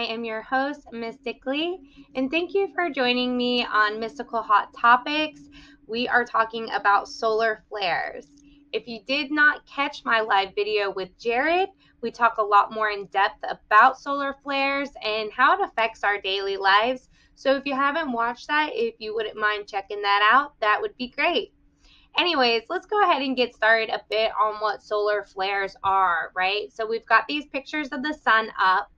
am your host, Mystically, and thank you for joining me on Mystical Hot Topics. We are talking about solar flares. If you did not catch my live video with Jared, we talk a lot more in depth about solar flares and how it affects our daily lives. So if you haven't watched that, if you wouldn't mind checking that out, that would be great. Anyways, let's go ahead and get started a bit on what solar flares are, right? So we've got these pictures of the sun up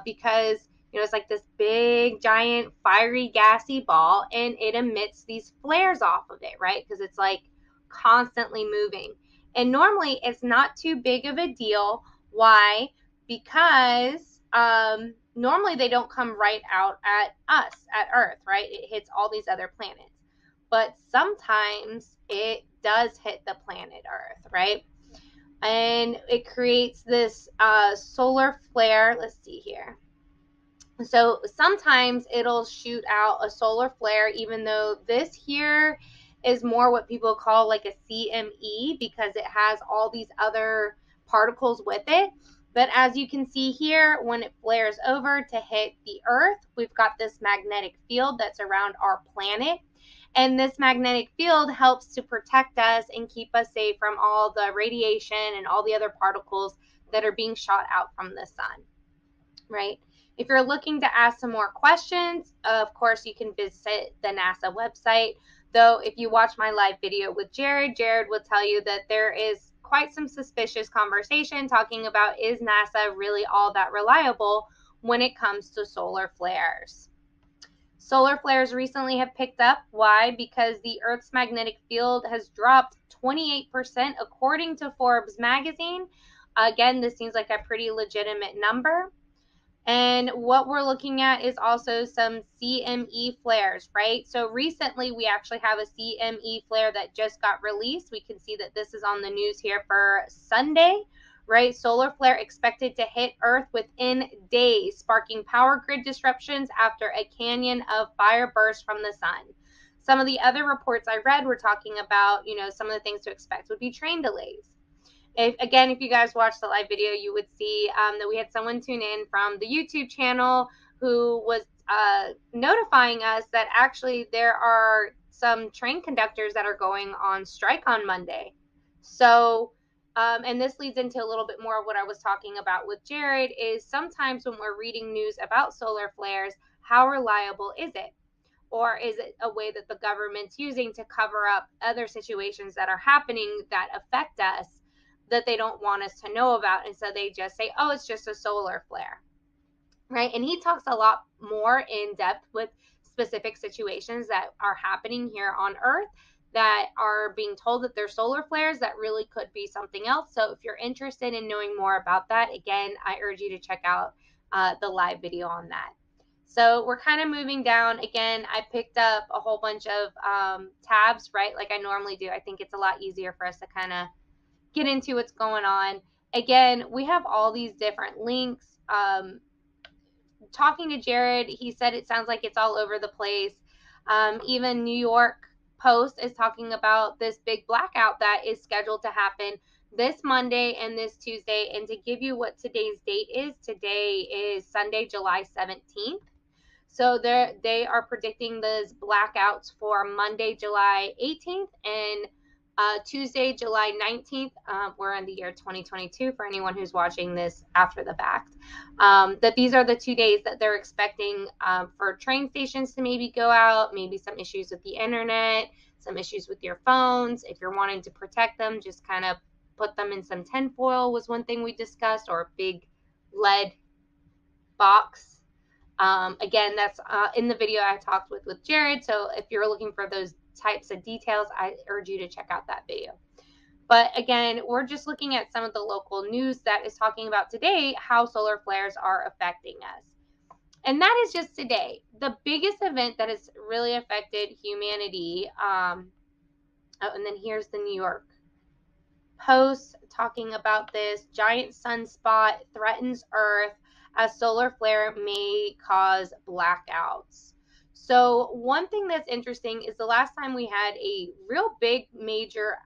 because, it's like this big, giant, fiery, gassy ball, and it emits these flares off of it, right? Because it's like constantly moving. And normally it's not too big of a deal. Why? Because normally they don't come right out at us, at Earth, right? It hits all these other planets. But sometimes it does hit the planet Earth, right? And it creates this solar flare. Let's see here. So sometimes it'll shoot out a solar flare, even though this here is more what people call like a CME because it has all these other particles with it. But as you can see here, when it flares over to hit the Earth, we've got this magnetic field that's around our planet. And this magnetic field helps to protect us and keep us safe from all the radiation and all the other particles that are being shot out from the sun, right? If you're looking to ask some more questions, of course, you can visit the NASA website. Though if you watch my live video with Jared will tell you that there is quite some suspicious conversation talking about, is NASA really all that reliable when it comes to solar flares? Solar flares recently have picked up. Why? Because the Earth's magnetic field has dropped 28% according to Forbes magazine. Again, this seems like a pretty legitimate number. And what we're looking at is also some CME flares, right? So recently we actually have a CME flare that just got released. We can see that this is on the news here for Sunday, right? Solar flare expected to hit Earth within days, sparking power grid disruptions after a canyon of fire burst from the sun. Some of the other reports I read were talking about, some of the things to expect would be train delays. If you guys watched the live video, you would see that we had someone tune in from the YouTube channel who was notifying us that actually there are some train conductors that are going on strike on Monday. So, and this leads into a little bit more of what I was talking about with Jared, is sometimes when we're reading news about solar flares, how reliable is it? Or is it a way that the government's using to cover up other situations that are happening that affect us that they don't want us to know about? And so they just say, oh, it's just a solar flare, right? And he talks a lot more in depth with specific situations that are happening here on Earth that are being told that they're solar flares that really could be something else. So if you're interested in knowing more about that, again, I urge you to check out the live video on that. So we're kind of moving down. Again, I picked up a whole bunch of tabs, right? Like I normally do. I think it's a lot easier for us to kind of get into what's going on. Again, we have all these different links. Talking to Jared, he said it sounds like it's all over the place. Even New York Post is talking about this big blackout that is scheduled to happen this Monday and this Tuesday. And to give you what today's date is, today is Sunday, July 17th. So they are predicting those blackouts for Monday, July 18th and Tuesday, July 19th. We're in the year 2022 for anyone who's watching this after the fact. That these are the 2 days that they're expecting for train stations to maybe go out, maybe some issues with the internet, some issues with your phones. If you're wanting to protect them, just kind of put them in some tinfoil was one thing we discussed, or a big lead box. Again, that's in the video I talked with Jared. So if you're looking for those types of details, I urge you to check out that video. But again, we're just looking at some of the local news that is talking about today, how solar flares are affecting us. And that is just today. The biggest event that has really affected humanity, and then here's the New York Post talking about this: giant sunspot threatens Earth as solar flare may cause blackouts. So one thing that's interesting is the last time we had a real big major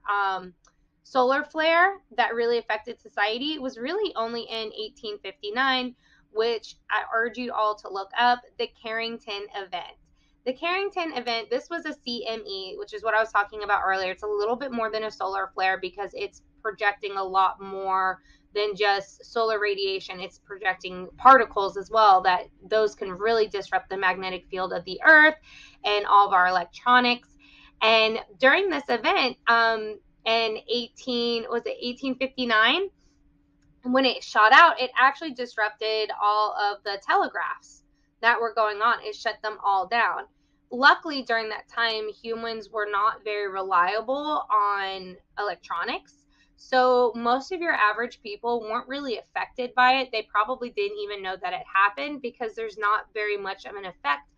solar flare that really affected society was really only in 1859 which I urge you all to look up, the Carrington event. The Carrington event, this was a CME, which is what I was talking about earlier. It's a little bit more than a solar flare because it's projecting a lot more than just solar radiation. It's projecting particles as well, that those can really disrupt the magnetic field of the earth and all of our electronics. And during this event, in 1859, when it shot out, it actually disrupted all of the telegraphs that were going on. It shut them all down. Luckily, during that time, humans were not very reliable on electronics. So most of your average people weren't really affected by it. They probably didn't even know that it happened because there's not very much of an effect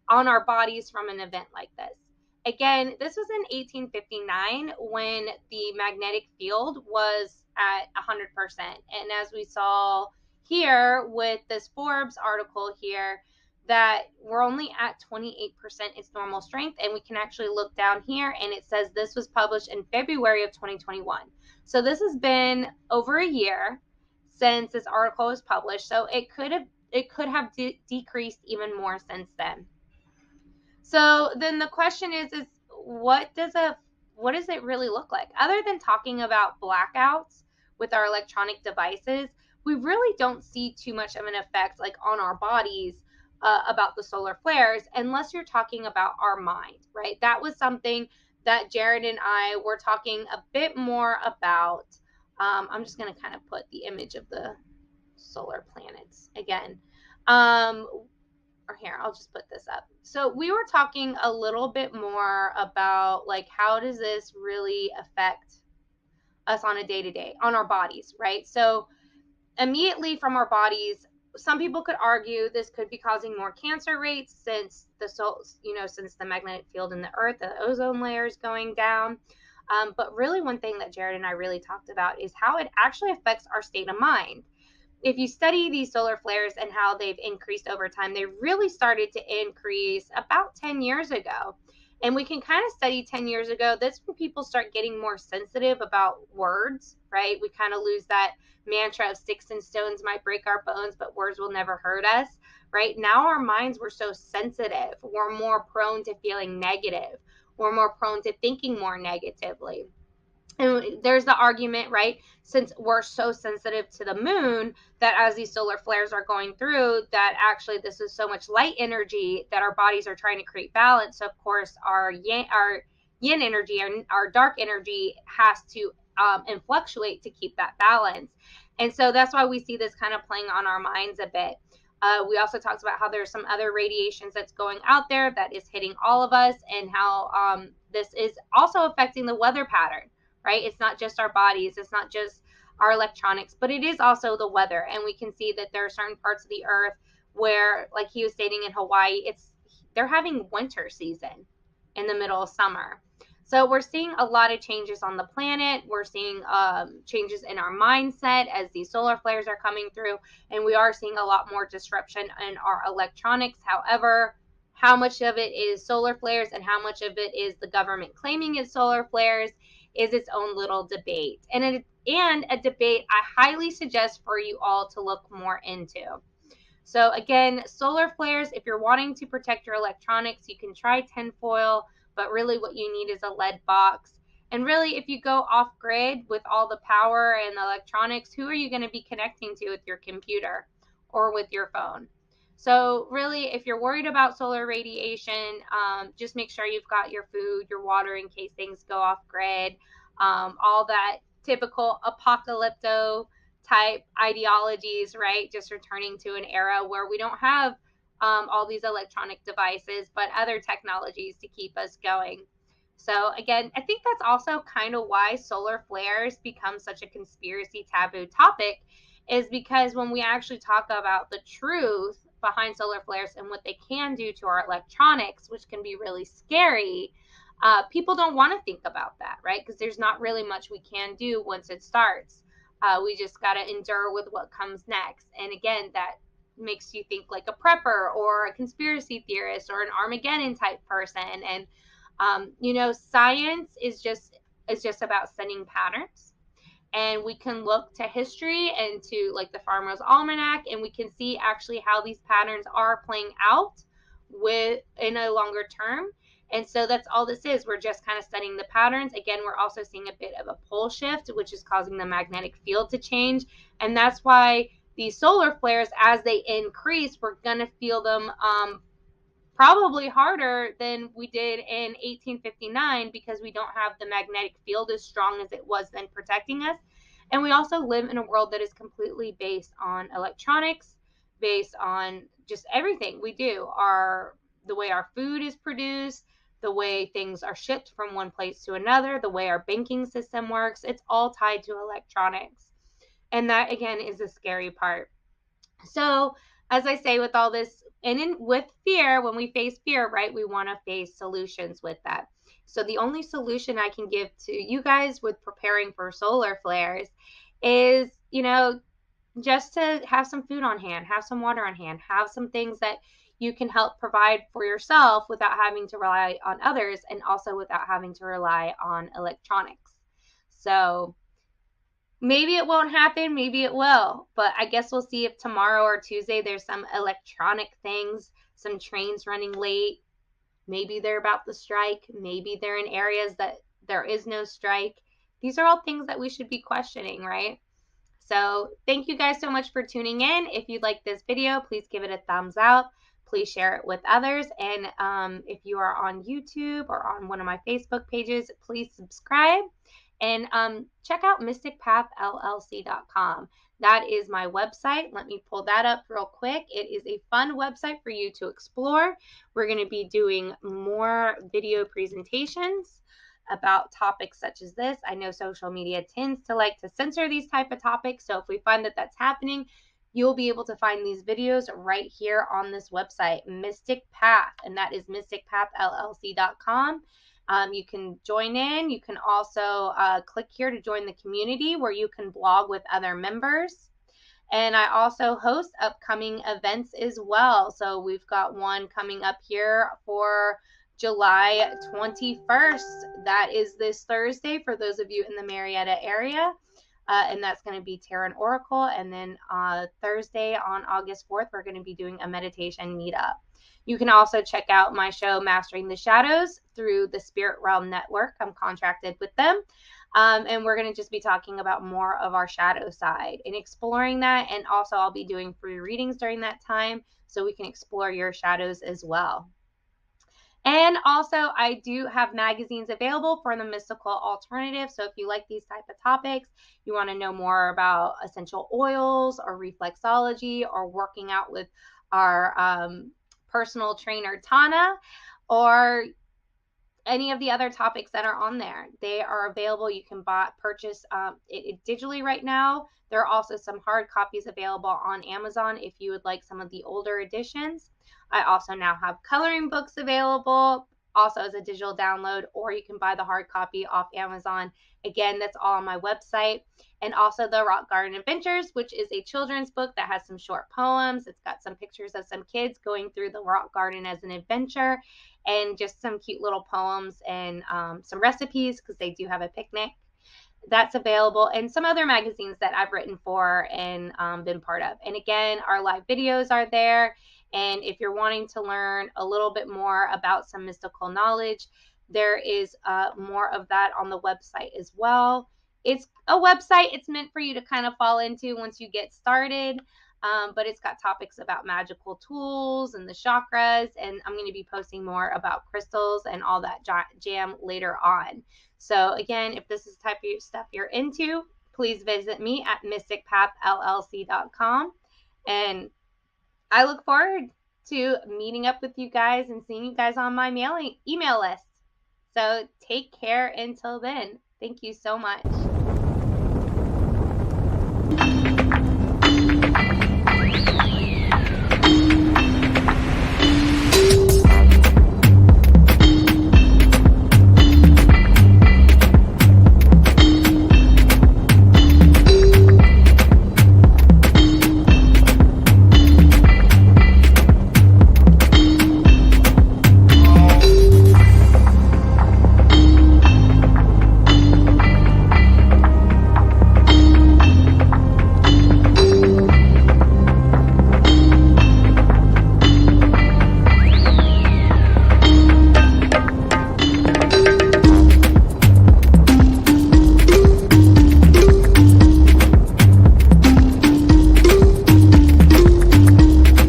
on our bodies from an event like this. Again, this was in 1859 when the magnetic field was at 100%. And as we saw here with this Forbes article here, that we're only at 28% its normal strength. And we can actually look down here and it says this was published in February of 2021. So this has been over a year since this article was published. So it could have decreased even more since then. So then the question is what does it really look like? Other than talking about blackouts with our electronic devices, we really don't see too much of an effect like on our bodies about the solar flares, unless you're talking about our mind, right? That was something that Jared and I were talking a bit more about. I'm just going to kind of put the image of the solar planets again. Or here, I'll just put this up. So we were talking a little bit more about like, how does this really affect us on a day-to-day, on our bodies, right? So immediately from our bodies, some people could argue this could be causing more cancer rates since since the magnetic field in the earth, the ozone layer is going down. But really one thing that Jared and I really talked about is how it actually affects our state of mind. If you study these solar flares and how they've increased over time, they really started to increase about 10 years ago. And we can kind of study 10 years ago. That's when people start getting more sensitive about words, right? We kind of lose that mantra of sticks and stones might break our bones, but words will never hurt us, right? Now our minds were so sensitive. We're more prone to feeling negative. We're more prone to thinking more negatively. And there's the argument, right? Since we're so sensitive to the moon, that as these solar flares are going through, that actually this is so much light energy that our bodies are trying to create balance. So of course, our yin energy, our dark energy has to and fluctuate to keep that balance. And so that's why we see this kind of playing on our minds a bit. We also talked about how there's some other radiations that's going out there that is hitting all of us, and how this is also affecting the weather pattern. Right? It's not just our bodies, it's not just our electronics, but it is also the weather. And we can see that there are certain parts of the earth where, like he was stating in Hawaii, they're having winter season in the middle of summer. So we're seeing a lot of changes on the planet. We're seeing changes in our mindset as these solar flares are coming through, and we are seeing a lot more disruption in our electronics. However, how much of it is solar flares and how much of it is the government claiming it's solar flares is its own little debate, and a debate I highly suggest for you all to look more into. So again, solar flares, if you're wanting to protect your electronics, you can try tinfoil, but really what you need is a lead box. And really, if you go off grid with all the power and the electronics, who are you going to be connecting to with your computer or with your phone? So really, if you're worried about solar radiation, just make sure you've got your food, your water in case things go off grid, all that typical apocalypto type ideologies, right? Just returning to an era where we don't have all these electronic devices, but other technologies to keep us going. So again, I think that's also kind of why solar flares become such a conspiracy taboo topic, is because when we actually talk about the truth behind solar flares and what they can do to our electronics, which can be really scary, people don't want to think about that, right? Because there's not really much we can do once it starts. We just got to endure with what comes next. And again, that makes you think like a prepper or a conspiracy theorist or an Armageddon type person. And science is just about studying patterns and we can look to history and to like the Farmer's Almanac, and we can see actually how these patterns are playing out in a longer term. And so that's all this is. We're just kind of studying the patterns. Again, we're also seeing a bit of a pole shift, which is causing the magnetic field to change. And that's why these solar flares, as they increase, we're going to feel them probably harder than we did in 1859, because we don't have the magnetic field as strong as it was then protecting us. And we also live in a world that is completely based on electronics, based on just everything we do, the way our food is produced, the way things are shipped from one place to another, the way our banking system works. It's all tied to electronics. And that, again, is the scary part. So, as I say, with all this, and with fear, when we face fear, right, we want to face solutions with that. So the only solution I can give to you guys with preparing for solar flares is, just to have some food on hand, have some water on hand, have some things that you can help provide for yourself without having to rely on others, and also without having to rely on electronics. So maybe it won't happen, maybe it will, but I guess we'll see if tomorrow or Tuesday there's some electronic things, some trains running late. Maybe they're about to strike. Maybe they're in areas that there is no strike. These are all things that we should be questioning, right? So thank you guys so much for tuning in. If you like this video, please give it a thumbs up. Please share it with others. And if you are on YouTube or on one of my Facebook pages, please subscribe. And check out mysticpathllc.com. That is my website. Let me pull that up real quick. It is a fun website for you to explore. We're going to be doing more video presentations about topics such as this. I know social media tends to like to censor these type of topics. So if we find that that's happening, you'll be able to find these videos right here on this website, Mystic Path, and that is mysticpathllc.com. You can join in. You can also click here to join the community where you can blog with other members. And I also host upcoming events as well. So we've got one coming up here for July 21st. That is this Thursday for those of you in the Marietta area. And that's going to be Tarot and Oracle. And then Thursday on August 4th, we're going to be doing a meditation meetup. You can also check out my show, Mastering the Shadows, through the Spirit Realm Network. I'm contracted with them. And we're going to just be talking about more of our shadow side and exploring that. And also I'll be doing free readings during that time so we can explore your shadows as well. And also, I do have magazines available for the mystical alternative. So if you like these type of topics, you want to know more about essential oils or reflexology or working out with our personal trainer, Tana, or any of the other topics that are on there, they are available. You can purchase it digitally right now. There are also some hard copies available on Amazon if you would like some of the older editions. I also now have coloring books available, also as a digital download, or you can buy the hard copy off Amazon. Again, that's all on my website. And also the Rock Garden Adventures, which is a children's book that has some short poems. It's got some pictures of some kids going through the rock garden as an adventure, and just some cute little poems and some recipes, because they do have a picnic. That's available, and some other magazines that I've written for and been part of. And again, our live videos are there. And if you're wanting to learn a little bit more about some mystical knowledge, there is more of that on the website as well. It's a website. It's meant for you to kind of fall into once you get started. But it's got topics about magical tools and the chakras. And I'm going to be posting more about crystals and all that jam later on. So again, if this is the type of stuff you're into, please visit me at mysticpathllc.com. And I look forward to meeting up with you guys and seeing you guys on my email list. So take care until then. Thank you so much.